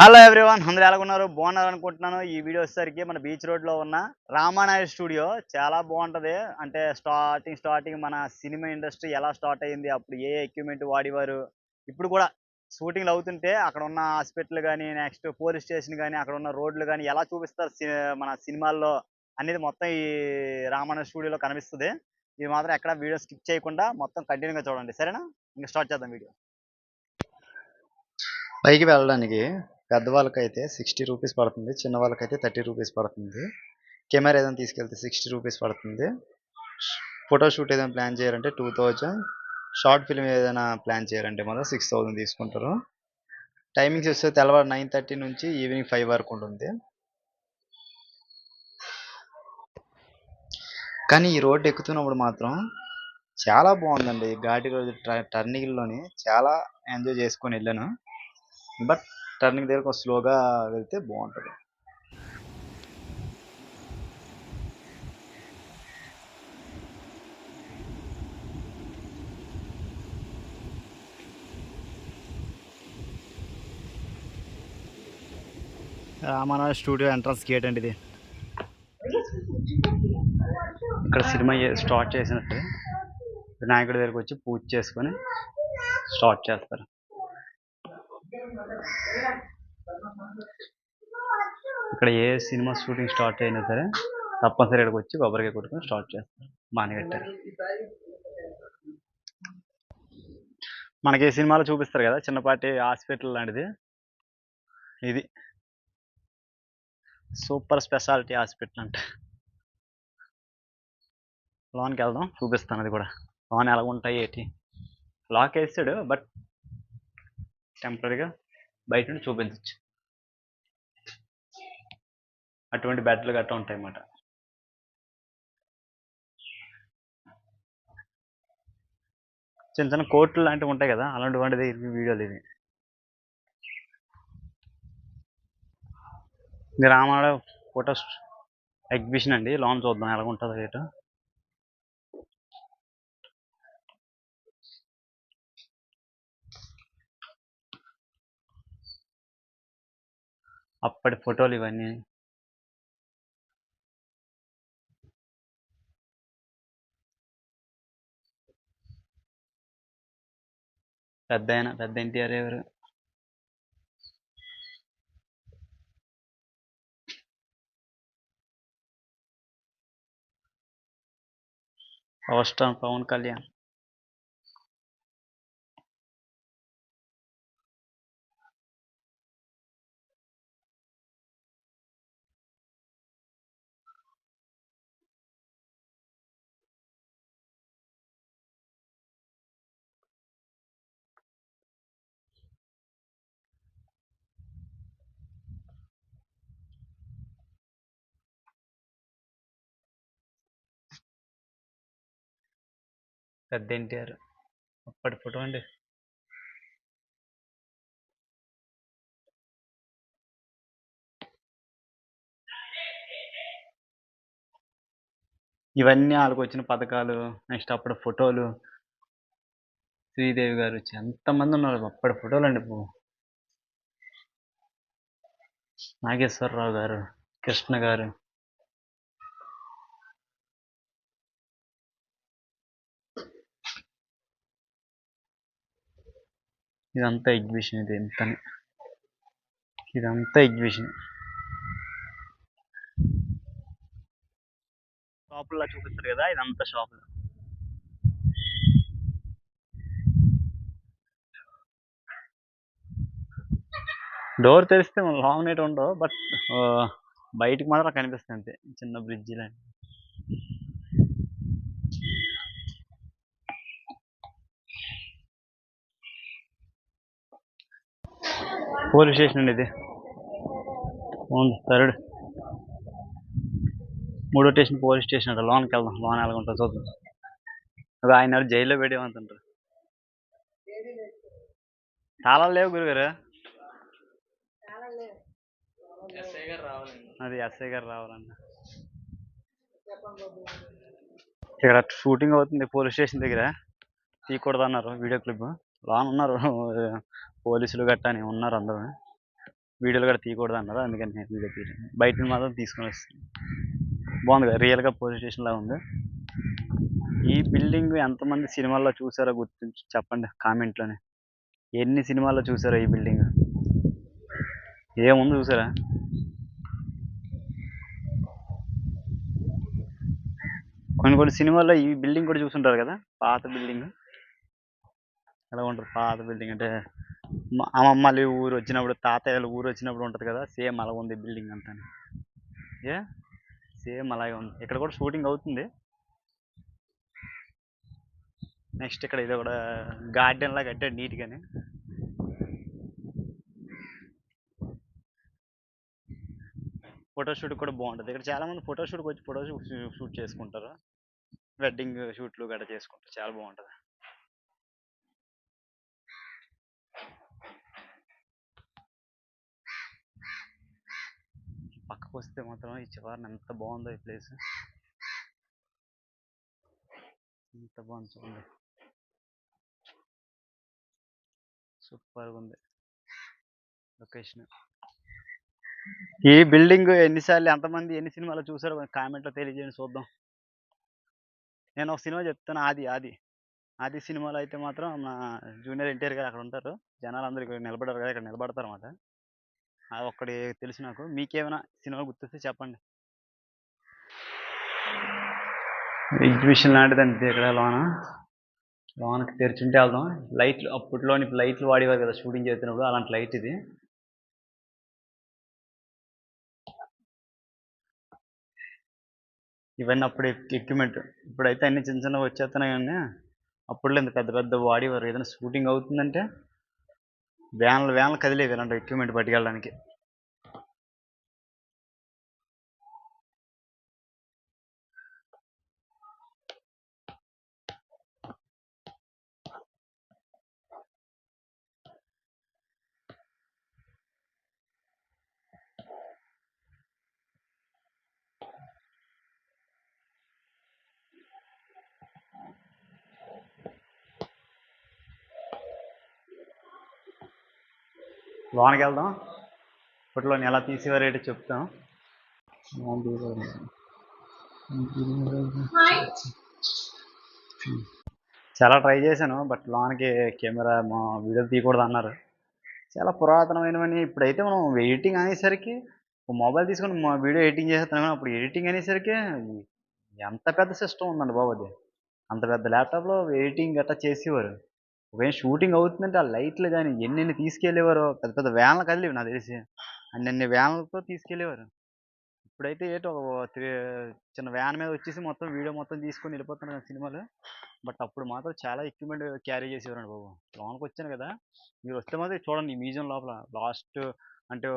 Hello everyone, అందరూ ఎలాగున్నారు? బాగున్నారు అనుకుంటున్నాను. ఈ వీడియో వచ్చేసరికి మన బీచ్ రోడ్లో ఉన్న రామానాయుడు స్టూడియో చాలా బాగుంటుంది. అంటే స్టార్టింగ్ మన సినిమా ఇండస్ట్రీ ఎలా స్టార్ట్ అయ్యింది, అప్పుడు ఏ ఎక్విప్మెంట్ వాడేవారు, ఇప్పుడు కూడా షూటింగ్లు అవుతుంటే అక్కడ ఉన్న హాస్పిటల్ కానీ, నెక్స్ట్ పోలీస్ స్టేషన్ కానీ, అక్కడ ఉన్న రోడ్లు కానీ ఎలా చూపిస్తారు మన సినిమాల్లో అనేది మొత్తం ఈ రామానాయుడు స్టూడియోలో కనిపిస్తుంది. ఇది మాత్రం ఎక్కడ వీడియో స్కిప్ చేయకుండా మొత్తం కంటిన్యూగా చూడండి, సరేనా? ఇంకా స్టార్ట్ చేద్దాం వీడియో. పైకి వెళ్ళడానికి పెద్దవాళ్ళకైతే 60 రూపీస్ పడుతుంది. చిన్న వాళ్ళకైతే 30 రూపీస్ పడుతుంది. కెమెరా ఏదైనా తీసుకెళ్తే 60 రూపీస్ పడుతుంది. ఫోటో షూట్ ఏదైనా ప్లాన్ చేయాలంటే 2000. షార్ట్ ఫిల్మ్ ఏదైనా ప్లాన్ చేయాలంటే మాత్రం 6000 తీసుకుంటారు. టైమింగ్స్ వస్తే తెల్లవారు 9:30 నుంచి ఈవినింగ్ 5 వరకు ఉంటుంది. కానీ ఈ రోడ్డు ఎక్కుతున్నప్పుడు మాత్రం చాలా బాగుందండి. ఘాటి రోజు టర్నింగ్లోని చాలా ఎంజాయ్ చేసుకొని వెళ్ళాను. బట్ టర్నింగ్ దగ్గర కొంచెం స్లోగా వెళ్తే బాగుంటుంది. రామానాయుడు స్టూడియో ఎంట్రన్స్ గేట్ అండి ఇది. ఇక్కడ సినిమా స్టార్ట్ చేసినట్టు వినాయకుడి దగ్గరికి వచ్చి పూజ చేసుకొని స్టార్ట్ చేస్తారు. ఇక్కడ ఏ సినిమా షూటింగ్ స్టార్ట్ అయినా సరే తప్పనిసరి ఇక్కడికి వచ్చి కొబ్బరికాయ కొట్టుకొని స్టార్ట్ చేస్తారు. మానగట్టారు. మనకి ఈ సినిమాలో చూపిస్తారు కదా చిన్నపాటి హాస్పిటల్ లాంటిది. ఇది సూపర్ స్పెషాలిటీ హాస్పిటల్ అంట. లోన్కి వెళ్దాం, చూపిస్తాను అది కూడా. లోన్ ఎలాగుంటాయి ఏంటి. లాక్ వేసాడు, బట్ టెంపరీగా బయట నుండి చూపించవచ్చు. అటువంటి బెడ్లు గట్రా ఉంటాయి అన్నమాట. చిన్న చిన్న కోట్లు లాంటివి ఉంటాయి కదా, అలాంటిది వీడియోలు ఇవి. ఇది రామారావు ఫోటో ఎగ్జిబిషన్ అండి. లోన్ చూద్దాం ఎలా ఉంటుందో రేటు. అప్పటి ఫోటోలు ఇవన్నీ. పెద్ద ఎన్టీఆర్ ఎవరు? Power star Pawan Kalyan. పెద్ద ఎన్టీఆర్ అప్పటి ఫోటో అండి. ఇవన్నీ వాళ్ళకి వచ్చిన పథకాలు, నెక్స్ట్ అప్పుడు ఫోటోలు. శ్రీదేవి గారు ఎంతమంది ఉన్నారు అప్పటి ఫోటోలు అండి. నాగేశ్వరరావు గారు, కృష్ణ గారు. ఇదంతా ఎగ్జిబిషన్. ఇదంతా ఎగ్జిబిషన్. షాపుల్లో చూపిస్తారు కదా, ఇదంతా షాపులు. డోర్ తెరిస్తే లాంగ్ నైట్ ఉండవు, బట్ బయటికి మాత్రం కనిపిస్తుంది అంతే. చిన్న బ్రిడ్జి లాంటి. పోలీస్ స్టేషన్ అండి ఇది. థర్డ్ 3వ స్టేషన్ పోలీస్ స్టేషన్ అంట. లోన్కి వెళ్దాం, లోన్ ఎలా ఉంటుంది చూద్దాం. ఆయన జైల్లో పెట్టేమంటుంటారు. చాలా లేవు గురుగారు. అది ఎస్ఐ గారు రావాలంట. ఇక్కడ షూటింగ్ అవుతుంది పోలీస్ స్టేషన్ దగ్గర. తీయకూడదు అన్నారు వీడియో క్లిప్. లోన్ ఉన్నారు పోలీసులు గట్టాని ఉన్నారు అందరూ. వీడియోలు కూడా తీయకూడదు అన్నారు, అందుకని నేను వీడియో తీయలేదు. బయట మాత్రం తీసుకొని వస్తాను. బాగుంది కదా, రియల్గా పోలీస్ స్టేషన్ లాగా ఉంది. ఈ బిల్డింగ్ ఎంతమంది సినిమాల్లో చూసారో గుర్తించి చెప్పండి కామెంట్లోనే. ఎన్ని సినిమాల్లో చూసారో ఈ బిల్డింగ్, ఏముంది చూసారా? కొన్ని సినిమాల్లో ఈ బిల్డింగ్ కూడా చూసుంటారు కదా, పాత బిల్డింగ్. ఎలా ఉంటుంది పాత బిల్డింగ్ అంటే, అమ్మమ్మలు ఊరు వచ్చినప్పుడు, తాతయ్యలు ఊరు వచ్చినప్పుడు ఉంటుంది కదా, సేమ్ అలా ఉంది బిల్డింగ్ అంతా. సేమ్ అలాగే ఉంది. ఇక్కడ కూడా షూటింగ్ అవుతుంది. నెక్స్ట్ ఇక్కడ ఇది కూడా గార్డెన్ లాగా కట్టాడు నీట్గానే. ఫోటోషూట్ కూడా బాగుంటుంది ఇక్కడ. చాలా మంది ఫోటోషూట్కి వచ్చి షూట్ చేసుకుంటారు, వెడ్డింగ్ షూట్లు గట్రా చేసుకుంటారు, చాలా బాగుంటుంది. పక్కకు వస్తే మాత్రం ఈ చివరిని ఎంత బాగుందో ఈ ప్లేస్, ఎంత బాగుంది చూడండి, సూపర్గా ఉంది లొకేషన్. ఈ బిల్డింగ్ ఎన్నిసార్లు, ఎంతమంది ఎన్ని సినిమాలు చూసారో కామెంట్లో తెలియజేయండి చూద్దాం. నేను ఒక సినిమా చెప్తాను, ఆది సినిమాలో అయితే మాత్రం నా జూనియర్ ఎన్టీఆర్ గారు అక్కడ ఉంటారు, జనాలు అందరూ ఇక్కడ నిలబడారు కదా, ఇక్కడ నిలబడతారు అన్నమాట. అది ఒక్కటి తెలుసు నాకు. మీకేమైనా సినిమా గుర్తొస్తే చెప్పండి. ఎగ్జిబిషన్ లాంటిది అంతే ఇక్కడ. లోనకి తెరిచుంటే వెళ్దాం. లైట్లు అప్పట్లోని లైట్లు వాడేవారు కదా షూటింగ్ చేస్తున్నప్పుడు, అలాంటి లైట్ ఇది. ఇవన్నీ అప్పుడు ఎక్విప్మెంట్, ఇప్పుడైతే అన్ని చిన్న చిన్నవి వచ్చేస్తున్నాయి. కానీ అప్పుడులో ఇంత పెద్ద పెద్ద వాడేవారు. ఏదైనా షూటింగ్ అవుతుందంటే వ్యాన్లు కదిలేవి ఇలాంటి ఎక్విప్మెంట్ పట్టుకెళ్ళడానికి. లోనకి వెళ్దాం, ఇప్పట్లోని ఎలా తీసేవారేంటి చెప్తాం. చాలా ట్రై చేశాను, బట్ లోనకి కెమెరా మా వీడియో తీయకూడదు అన్నారు. చాలా పురాతనమైనవని. ఇప్పుడైతే మనం ఎడిటింగ్ అనేసరికి మొబైల్ తీసుకొని మా వీడియో ఎడిటింగ్ చేస్తున్నాం, కానీ అప్పుడు ఎడిటింగ్ అనేసరికి ఎంత పెద్ద సిస్టమ్ ఉందండి బాబు అది. అంత పెద్ద ల్యాప్టాప్లో ఎడిటింగ్ గట్రా చేసేవారు. ఒకవేళ షూటింగ్ అవుతుందంటే ఆ లైట్లు కానీ ఎన్ని తీసుకెళ్ళేవారు, పెద్ద పెద్ద వ్యాన్లు కదిలేవి నాకు తెలిసి, అన్ని వ్యాన్లతో తీసుకెళ్ళేవారు. ఇప్పుడైతే ఏంటో చిన్న వ్యాన్ మీద వచ్చేసి మొత్తం వీడియో మొత్తం తీసుకొని వెళ్ళిపోతున్నారు సినిమాలు. బట్ అప్పుడు మాత్రం చాలా ఎక్విప్మెంట్ క్యారీ చేసేవారండి బాబు. లోనకి వచ్చాను కదా, మీరు వస్తే మాత్రం చూడండి ఈ మ్యూజియం లోపల లాస్ట్ అంటే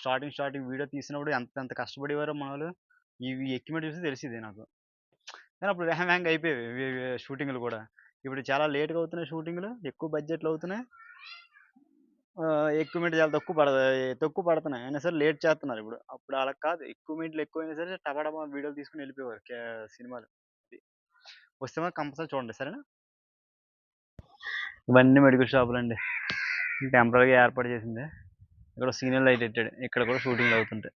స్టార్టింగ్ వీడియో తీసినప్పుడు ఎంత కష్టపడేవారో మన వాళ్ళు. ఈ ఎక్విప్మెంట్ చూసి తెలిసింది నాకు. కానీ అప్పుడు వేగంగా అయిపోయేవి షూటింగ్లు కూడా. ఇప్పుడు చాలా లేట్గా అవుతున్నాయి షూటింగ్లు, ఎక్కువ బడ్జెట్లు అవుతున్నాయి, ఎక్విప్మెంట్ చాలా తక్కువ పడుతున్నాయి, అయినా సరే లేట్ చేస్తున్నారు ఇప్పుడు. అప్పుడు అలా కాదు, ఎక్విప్మెంట్లు ఎక్కువైనా సరే టపా వీడియోలు తీసుకుని వెళ్ళిపోయేవారు సినిమాలు. వస్తే మాత్రం కంపల్సరీ చూడండి, సరేనా. ఇవన్నీ మెడికల్ షాపులు అండి, టెంపరీగా ఏర్పాటు చేసింది. ఇక్కడ సిగ్నల్ లైట్ పెట్టాడు, ఇక్కడ కూడా షూటింగ్లు అవుతుంటాయి.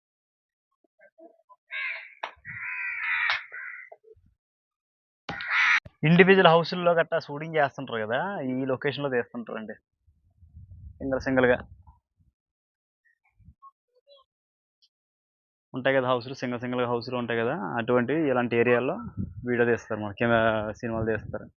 ఇండివిజువల్ హౌస్ల్లో గట్టా షూటింగ్ చేస్తుంటారు కదా, ఈ లొకేషన్లో తీస్తుంటారు అండి, సింగిల్గా ఉంటాయి కదా హౌస్లు, సింగిల్గా హౌస్లు ఉంటాయి కదా, అటువంటి ఇలాంటి ఏరియాల్లో వీడియో తీస్తారు, మనకి సినిమాలు తీస్తారు.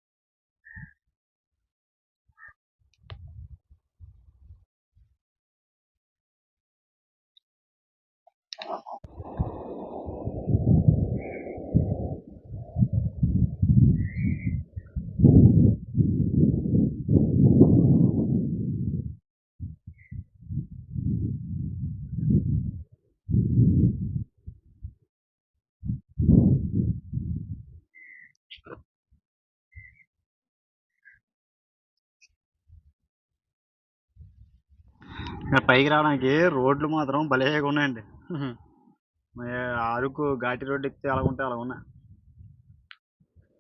పైకి రావడానికి రోడ్లు మాత్రం భలేగా ఉన్నాయండి. అరకు ఘాటి రోడ్డు ఎక్కితే అలా ఉంటే అలా ఉన్నాయి.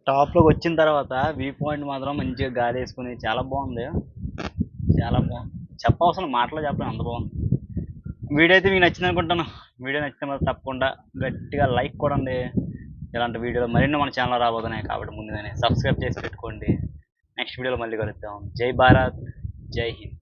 టాప్లోకి వచ్చిన తర్వాత వ్యూ పాయింట్ మాత్రం మంచిగా గాలి వేసుకుని చాలా బాగుంది, చాలా బాగుంది. చెప్పవలసిన మాటలో చెప్పలేను, అంత బాగుంది. వీడియో అయితే మీకు నచ్చింది అనుకుంటాను. వీడియో నచ్చితే మాత్రం తప్పకుండా గట్టిగా లైక్ కొడండి. ఇలాంటి వీడియోలు మరిన్ని మన ఛానల్లో రాబోతున్నాయి కాబట్టి ముందుగానే సబ్స్క్రైబ్ చేసి పెట్టుకోండి. నెక్స్ట్ వీడియోలో మళ్ళీ కలుద్దాం. జై భారత్, జై హింద్.